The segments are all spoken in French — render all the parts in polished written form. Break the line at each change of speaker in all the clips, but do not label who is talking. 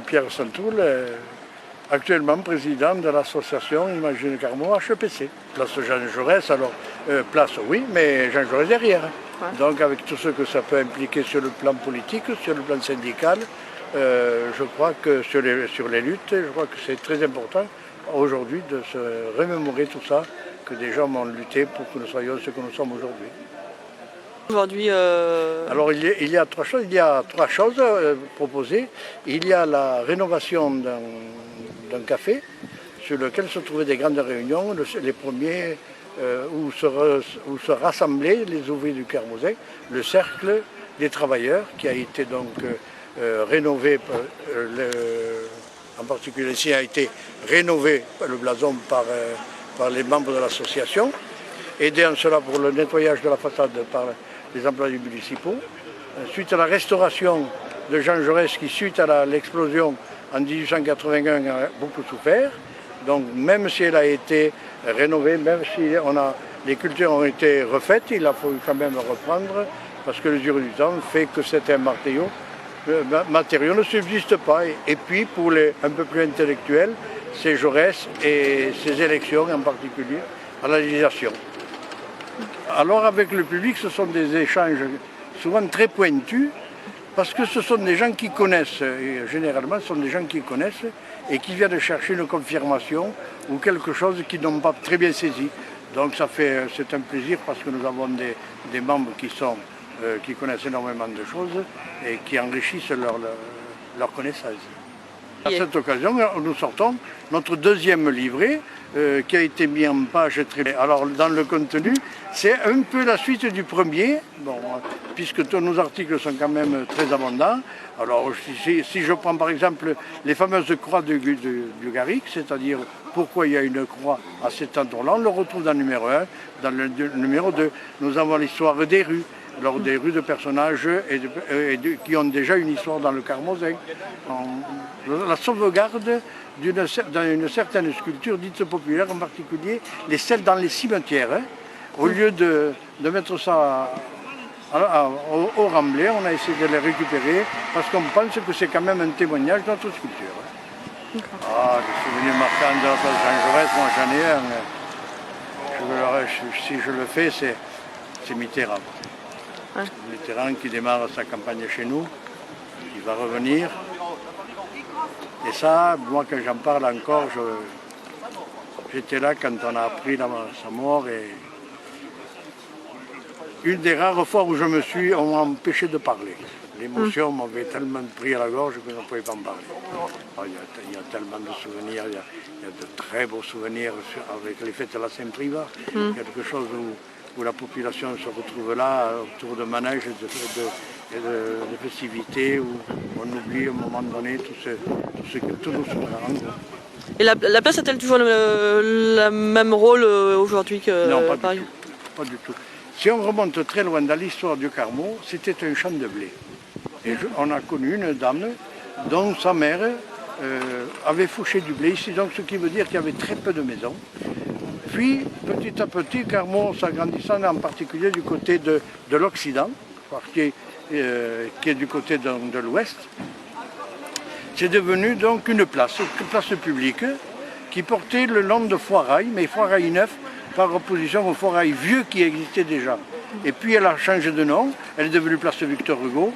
Pierre Santoul, actuellement président de l'association Imagine Carmaux HEPC. Place Jean Jaurès, alors place oui, mais Jean Jaurès derrière. Ouais. Donc avec tout ce que ça peut impliquer sur le plan politique, sur le plan syndical, je crois que sur les luttes, je crois que c'est très important aujourd'hui de se remémorer tout ça, que des gens ont lutté pour que nous soyons ce que nous sommes aujourd'hui.
Aujourd'hui,
Alors il y a trois choses. Il y a trois choses proposées. Il y a la rénovation d'un café sur lequel se trouvaient des grandes réunions, les premiers où se rassemblaient les ouvriers du Carmozin, le cercle des travailleurs qui a été donc rénové, en particulier ici a été rénové le blason par les membres de l'association, aidé en cela pour le nettoyage de la façade par les employés municipaux. Suite à la restauration de Jean Jaurès qui, suite à l'explosion en 1881, a beaucoup souffert. Donc même si elle a été rénovée, même si les cultures ont été refaites, il a fallu quand même reprendre parce que l'usure du temps fait que c'était un matériau ne subsiste pas. Et puis pour les un peu plus intellectuels, c'est Jaurès et ses élections en particulier à la législation. Alors avec le public, ce sont des échanges souvent très pointus, parce que ce sont des gens qui connaissent, et généralement ce sont des gens qui connaissent et qui viennent chercher une confirmation ou quelque chose qu'ils n'ont pas très bien saisi. Donc c'est un plaisir parce que nous avons des membres qui connaissent énormément de choses et qui enrichissent leur connaissance. À cette occasion, nous sortons notre deuxième livret qui a été mis en page très... Alors dans le contenu, c'est un peu la suite du premier, bon, puisque tous nos articles sont quand même très abondants. Alors si je prends par exemple les fameuses croix du Garrigue, c'est-à-dire pourquoi il y a une croix à cet endroit-là, on le retrouve dans le numéro 1. Dans le numéro 2, nous avons l'histoire des rues. Alors des rues de personnages qui ont déjà une histoire dans le Carmozin. La sauvegarde d'une certaine sculpture dite populaire, en particulier celles dans les cimetières. Hein. Au lieu de mettre ça au remblai, on a essayé de les récupérer parce qu'on pense que c'est quand même un témoignage de notre sculpture. Hein. Ah, des souvenirs marquants de la place Jean Jaurès, moi j'en ai un. Si je le fais, c'est Mitterrand. Ouais. Mitterrand qui démarre sa campagne chez nous, qui va revenir. Et ça, moi quand j'en parle encore, j'étais là quand on a appris sa mort. Et une des rares fois où on m'a empêché de parler. L'émotion m'avait tellement pris à la gorge que je ne pouvais pas en parler. Alors, il y a tellement de souvenirs, il y a de très beaux souvenirs avec les fêtes de la Saint-Privat. Quelque chose où la population se retrouve là, autour de manèges et de festivités, où on oublie à un moment donné tous nos souvenirs.
Et la place a-t-elle toujours le même rôle aujourd'hui que
non, pas du tout. Si on remonte très loin dans l'histoire du Carmaux, c'était un champ de blé. Et on a connu une dame dont sa mère avait fauché du blé ici, donc ce qui veut dire qu'il y avait très peu de maisons. Puis, petit à petit, Carmaux s'agrandissant, en particulier du côté de l'Occident, qui est du côté de l'Ouest, c'est devenu donc une place publique, qui portait le nom de Foirail, mais Foirail neuf, par opposition au Foirail vieux qui existait déjà. Et puis elle a changé de nom, elle est devenue place Victor Hugo,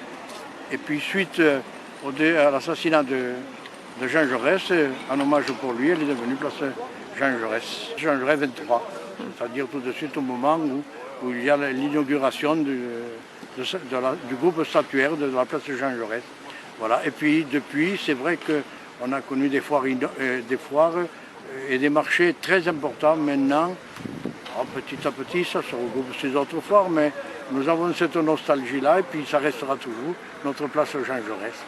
et puis suite à l'assassinat de Jean Jaurès, en hommage pour lui, elle est devenue place Jean Jaurès 23, c'est-à-dire tout de suite au moment où il y a l'inauguration du groupe statuaire de la place Jean Jaurès. Voilà. Et puis depuis, c'est vrai qu'on a connu des foires et des marchés très importants maintenant. Petit à petit, ça se regroupe ces autres foires, mais nous avons cette nostalgie-là et puis ça restera toujours notre place Jean Jaurès.